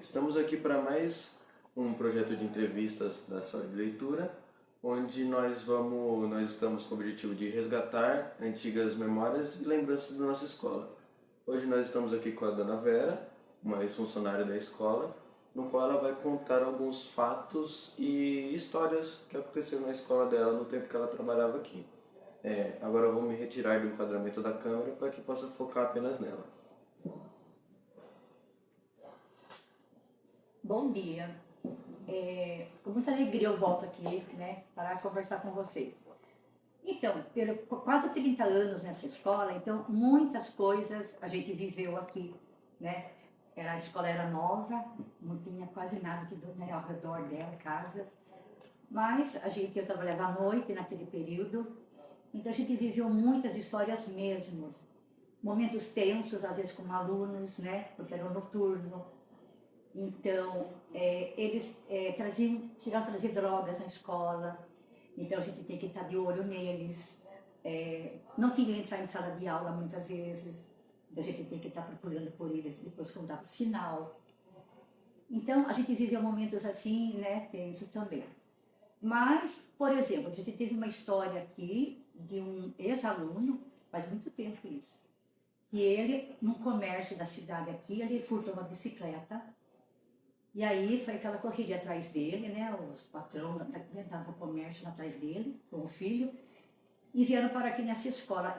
Estamos aqui para mais um projeto de entrevistas da Sala de Leitura, onde nós estamos com o objetivo de resgatar antigas memórias e lembranças da nossa escola. Hoje nós estamos aqui com a Dona Vera, uma ex-funcionária da escola, no qual ela vai contar alguns fatos e histórias que aconteceram na escola dela no tempo que ela trabalhava aqui. Agora eu vou me retirar do enquadramento da câmera para que possa focar apenas nela. Bom dia. Com muita alegria eu volto aqui, para conversar com vocês. Então, por quase 30 anos nessa escola, então muitas coisas a gente viveu aqui, né? A escola era nova, não tinha quase nada ao redor dela, casas, mas eu trabalhava à noite naquele período, então a gente viveu muitas histórias mesmo, momentos tensos, às vezes com alunos, né? Porque era um noturno. Então, eles chegaram a trazer drogas na escola, então a gente tem que estar de olho neles. Não queriam entrar em sala de aula muitas vezes, então a gente tem que estar procurando por eles depois quando dava o sinal. Então, a gente viveu momentos assim, né, tensos também. Mas, por exemplo, a gente teve uma história aqui de um ex-aluno, faz muito tempo isso, que ele, num comércio da cidade aqui, ele furtou uma bicicleta. E aí foi aquela corrida atrás dele, né, os patrões do comércio atrás dele, com o filho, e vieram para aqui nessa escola.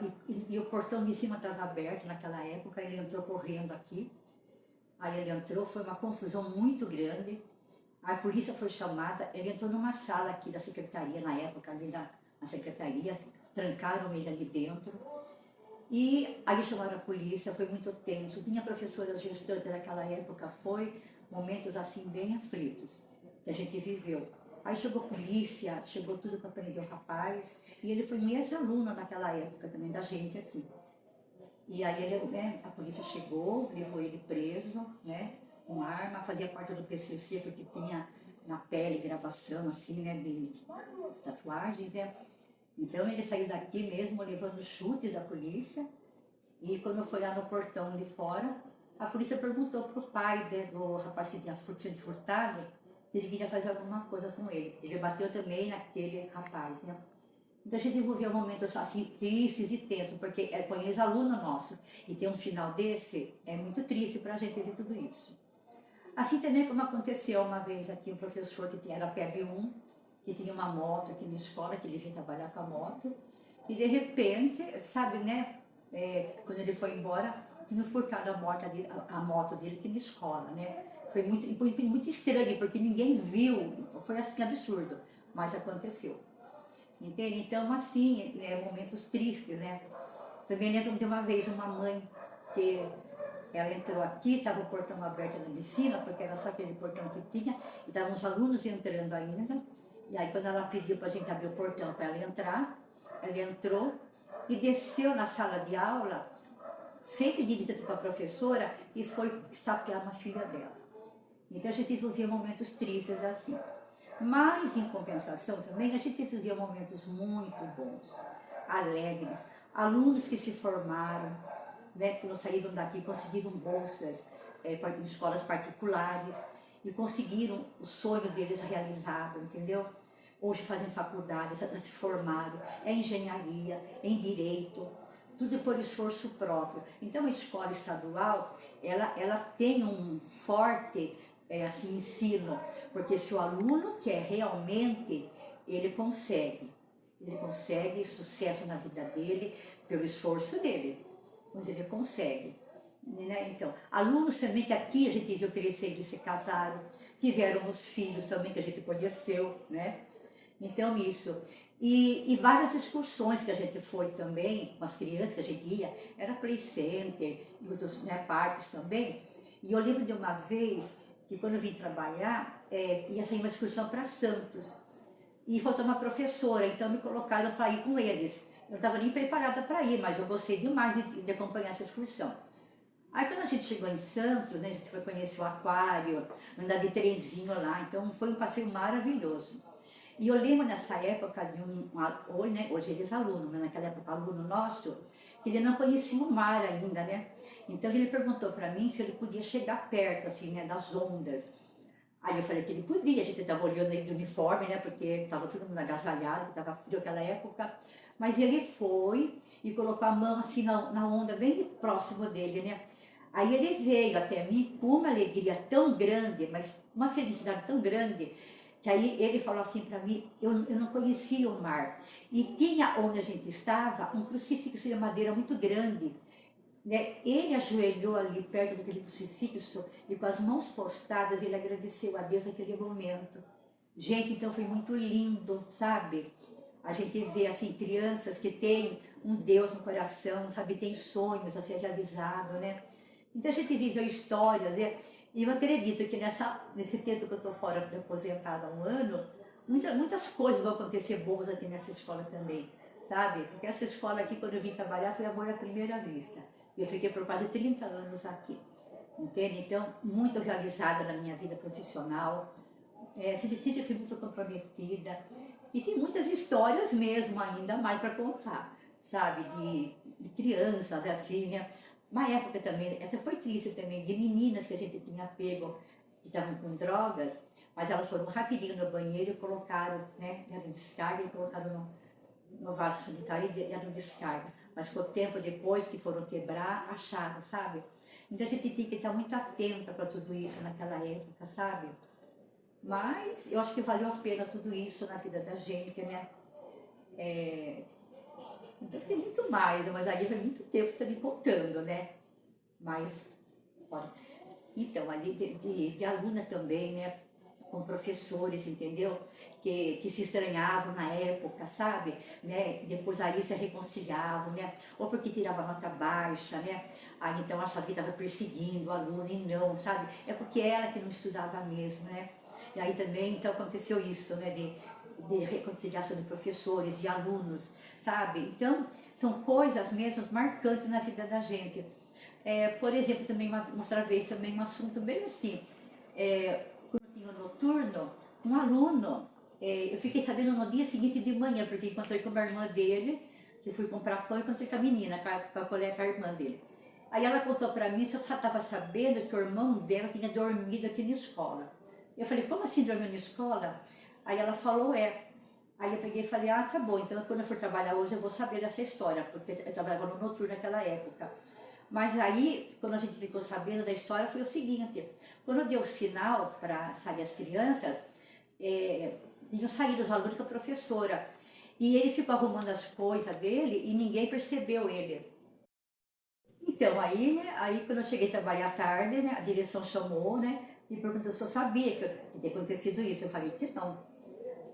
E o portão de cima estava aberto naquela época, ele entrou correndo aqui. Aí ele entrou, foi uma confusão muito grande, a polícia foi chamada, ele entrou numa sala aqui da secretaria, na época ali na secretaria, trancaram ele ali dentro. E aí chamaram a polícia, foi muito tenso, tinha professoras gestantes naquela época, foi momentos assim bem aflitos que a gente viveu. Aí chegou a polícia, chegou tudo para prender o rapaz, e ele foi um ex-aluno naquela época também da gente aqui. E aí a polícia chegou, levou ele preso, né, com arma, fazia parte do PCC, porque tinha na pele gravação assim, né, de tatuagens, né. Então ele saiu daqui mesmo levando chutes da polícia, e quando foi lá no portão de fora, a polícia perguntou pro pai do rapaz que tinha sido furtado se ele queria fazer alguma coisa com ele. Ele bateu também naquele rapaz, né? Então a gente envolveu momentos assim tristes e tensos, porque foi um ex-aluno nosso, e ter um final desse é muito triste pra gente ver tudo isso. Assim também como aconteceu uma vez aqui um professor que era PEB1, que tinha uma moto aqui na escola, que ele vinha trabalhar com a moto, e de repente, sabe, né, quando ele foi embora, tinha furtado a moto dele aqui na escola, né. Foi muito estranho, porque ninguém viu, foi assim absurdo, mas aconteceu. Entende? Então, assim, momentos tristes, né. Também lembro de uma vez uma mãe que ela entrou aqui, estava o portão aberto lá de cima, porque era só aquele portão que tinha, e estavam os alunos entrando ainda. E aí, quando ela pediu para a gente abrir o portão para ela entrar, ela entrou e desceu na sala de aula, sem pedir visita para a professora, e foi estapear uma filha dela. Então, a gente vivia momentos tristes assim. Mas, em compensação também, a gente vivia momentos muito bons, alegres, alunos que se formaram, né, que não saíram daqui, conseguiram bolsas em escolas particulares e conseguiram o sonho deles realizado, entendeu? Hoje fazem faculdade, se formaram, engenharia, em direito, tudo por esforço próprio. Então a escola estadual, ela tem um forte assim, ensino, porque se o aluno quer realmente, ele consegue sucesso na vida dele, pelo esforço dele, mas ele consegue. Né? Então, alunos também que aqui a gente viu crescer, eles se casaram, tiveram os filhos também que a gente conheceu, né? Então isso, e várias excursões que a gente foi também, com as crianças que a gente ia, era play center e outros, né, parques também. E eu lembro de uma vez que quando eu vim trabalhar, ia sair uma excursão para Santos, e faltou uma professora, então me colocaram para ir com eles. Eu não estava nem preparada para ir, mas eu gostei demais de acompanhar essa excursão. Aí quando a gente chegou em Santos, né, a gente foi conhecer o aquário, andar de trenzinho lá, então foi um passeio maravilhoso. E eu lembro nessa época de hoje ele é aluno, mas naquela época aluno nosso, que ele não conhecia o mar ainda, né? Então ele perguntou para mim se ele podia chegar perto, assim, né, das ondas. Aí eu falei que ele podia, a gente estava olhando ele de uniforme, né, porque estava todo mundo agasalhado, que estava frio naquela época. Mas ele foi e colocou a mão assim na onda, bem próximo dele, né? Aí ele veio até mim com uma alegria tão grande, mas uma felicidade tão grande, que aí ele falou assim para mim, eu não conhecia o mar. E tinha onde a gente estava um crucifixo de madeira muito grande, né? Ele ajoelhou ali perto daquele crucifixo e com as mãos postadas ele agradeceu a Deus naquele momento. Gente, então foi muito lindo, sabe? A gente vê assim crianças que têm um Deus no coração, sabe? Tem sonhos a ser realizado, né? Então a gente viveu histórias, né? E eu acredito que nesse tempo que eu estou fora de aposentada há um ano, muitas coisas vão acontecer boas aqui nessa escola também, sabe? Porque essa escola aqui, quando eu vim trabalhar, foi amor à primeira vista. Eu fiquei por quase 30 anos aqui, entende? Então, muito realizada na minha vida profissional, sempre fui muito comprometida. E tem muitas histórias mesmo ainda mais para contar, sabe? De crianças, assim, né? Uma época também, essa foi triste também, de meninas que a gente tinha pego, que estavam com drogas, mas elas foram rapidinho no banheiro e colocaram, né? Deram descarga e colocaram no vaso sanitário e deram descarga. Mas com o tempo depois que foram quebrar, acharam, sabe? Então a gente tem que estar muito atenta para tudo isso naquela época, sabe? Mas eu acho que valeu a pena tudo isso na vida da gente, né? Então tem muito mais, mas aí vai muito tempo também contando, né? Mas, olha, então, ali de aluna também, né? Com professores, entendeu? Que se estranhavam na época, sabe? Né? Depois aí se reconciliavam, né? Ou porque tirava nota baixa, né? Aí então achava que estava perseguindo o aluno e não, sabe? É porque ela que não estudava mesmo, né? E aí também, então aconteceu isso, né? De reconciliação de professores e alunos, sabe? Então, são coisas mesmo marcantes na vida da gente. Por exemplo, também outra vez também um assunto bem assim, quando tinha o noturno, um aluno, eu fiquei sabendo no dia seguinte de manhã, porque encontrei com a irmã dele, que eu fui comprar pão e encontrei com a menina, com a colega, com a irmã dele. Aí ela contou para mim, se eu estava sabendo que o irmão dela tinha dormido aqui na escola. Eu falei, como assim dormiu na escola? Aí ela falou, é. Aí eu peguei e falei, ah, tá bom, então quando eu for trabalhar hoje eu vou saber dessa história, porque eu trabalhava no noturno naquela época. Mas aí, quando a gente ficou sabendo da história, foi o seguinte, quando deu sinal para sair as crianças, tinham saído os alunos com a professora, e ele ficou arrumando as coisas dele e ninguém percebeu ele. Então, aí quando eu cheguei a trabalhar à tarde, né, a direção chamou, né, e perguntou se eu sabia que tinha acontecido isso. Eu falei que não.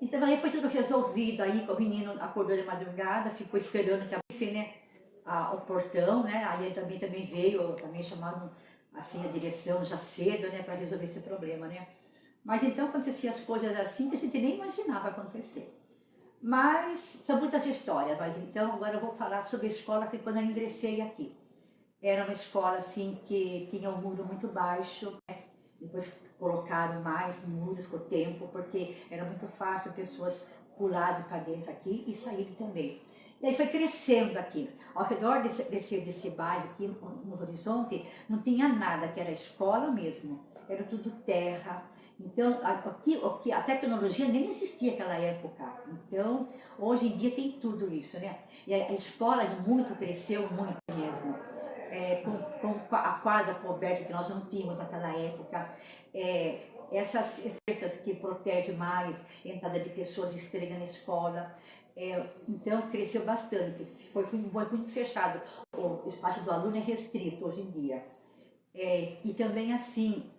Então aí foi tudo resolvido, aí o menino acordou de madrugada, ficou esperando que abrisse, né, o portão, né, aí ele também veio, também chamaram assim a direção já cedo, né, para resolver esse problema, né. Mas então acontecia as coisas assim que a gente nem imaginava acontecer. Mas são muitas histórias, mas então agora eu vou falar sobre a escola que quando eu ingressei aqui. Era uma escola assim que tinha um muro muito baixo, né? Depois colocaram mais muros com o tempo, porque era muito fácil pessoas pularem para dentro aqui e saírem também. E aí foi crescendo aqui. Ao redor desse bairro aqui, no Horizonte, não tinha nada, que era escola mesmo. Era tudo terra. Então, aqui a tecnologia nem existia naquela época. Então, hoje em dia tem tudo isso, né? E a escola muito cresceu, muito mesmo. Com a quadra coberta que nós não tínhamos naquela época, essas cercas que protegem mais a entrada de pessoas estranhas na escola. Então cresceu bastante, foi muito fechado, o espaço do aluno é restrito hoje em dia. E também assim,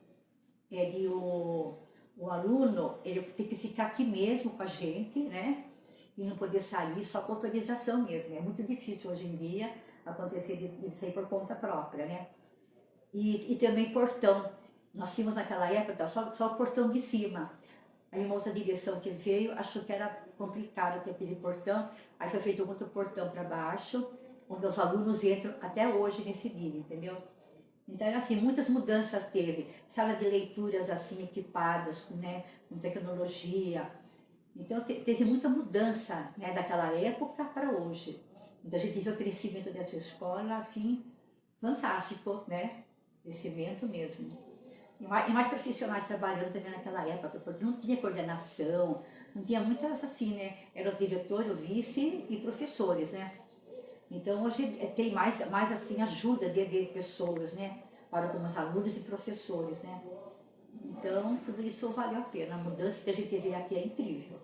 o aluno ele tem que ficar aqui mesmo com a gente, né? E não poder sair só com autorização mesmo. É muito difícil hoje em dia acontecer de sair por conta própria, né? E também portão. Nós tínhamos naquela época só o portão de cima. Aí uma outra direção que veio achou que era complicado ter aquele portão, aí foi feito outro portão para baixo, onde os alunos entram até hoje nesse dia, entendeu? Então, era assim, muitas mudanças teve. Sala de leituras assim, equipadas, né, com tecnologia. Então, teve muita mudança, né, daquela época para hoje. Então a gente viu o crescimento dessa escola, assim, fantástico, né? Crescimento mesmo. E mais profissionais trabalhando também naquela época, porque não tinha coordenação, não tinha muitas assim, né? Era o diretor, o vice e professores, né? Então hoje tem mais assim ajuda de pessoas, né? Para como os alunos e professores, né? Então tudo isso valeu a pena. A mudança que a gente vê aqui é incrível.